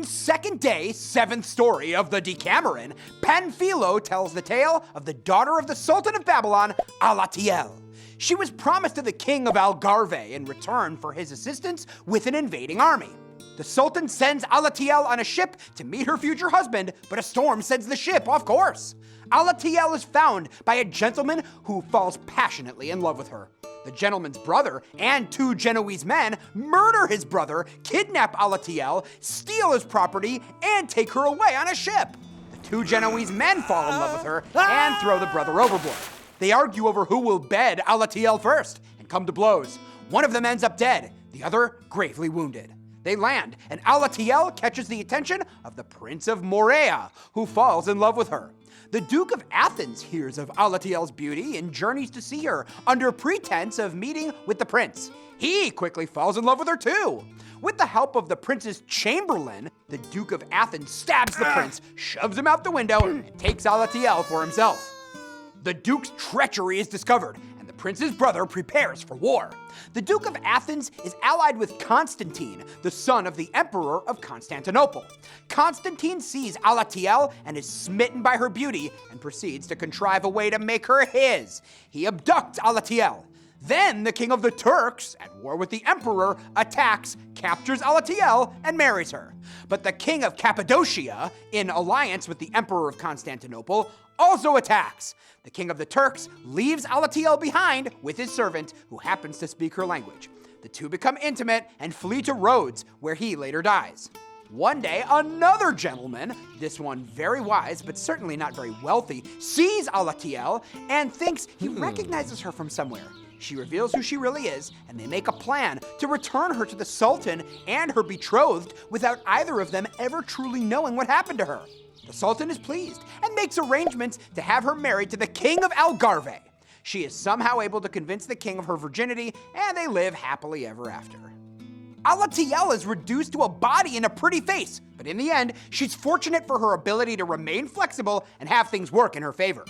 In second day, 7th story of the Decameron, Panfilo tells the tale of the daughter of the Sultan of Babylon, Alatiel. She was promised to the king of Algarve in return for his assistance with an invading army. The Sultan sends Alatiel on a ship to meet her future husband, but a storm sends the ship off course. Alatiel is found by a gentleman who falls passionately in love with her. The gentleman's brother and 2 Genoese men murder his brother, kidnap Alatiel, steal his property, and take her away on a ship. The 2 Genoese men fall in love with her and throw the brother overboard. They argue over who will bed Alatiel first and come to blows. One of them ends up dead, the other gravely wounded. They land, and Alatiel catches the attention of the Prince of Morea, who falls in love with her. The Duke of Athens hears of Alatiel's beauty and journeys to see her under pretense of meeting with the prince. He quickly falls in love with her too. With the help of the prince's chamberlain, the Duke of Athens stabs the prince, shoves him out the window, and takes Alatiel for himself. The Duke's treachery is discovered, and the prince's brother prepares for war. The Duke of Athens is allied with Constantine, the son of the Emperor of Constantinople. Constantine sees Alatiel and is smitten by her beauty and proceeds to contrive a way to make her his. He abducts Alatiel. Then the king of the Turks, at war with the emperor, attacks, captures Alatiel, and marries her. But the king of Cappadocia, in alliance with the emperor of Constantinople, also attacks. The king of the Turks leaves Alatiel behind with his servant, who happens to speak her language. The two become intimate and flee to Rhodes, where he later dies. One day, another gentleman, this one very wise but certainly not very wealthy, sees Alatiel and thinks he recognizes her from somewhere. She reveals who she really is, and they make a plan to return her to the Sultan and her betrothed without either of them ever truly knowing what happened to her. The Sultan is pleased and makes arrangements to have her married to the king of Algarve. She is somehow able to convince the king of her virginity, and they live happily ever after. Alatiel is reduced to a body and a pretty face, but in the end, she's fortunate for her ability to remain flexible and have things work in her favor.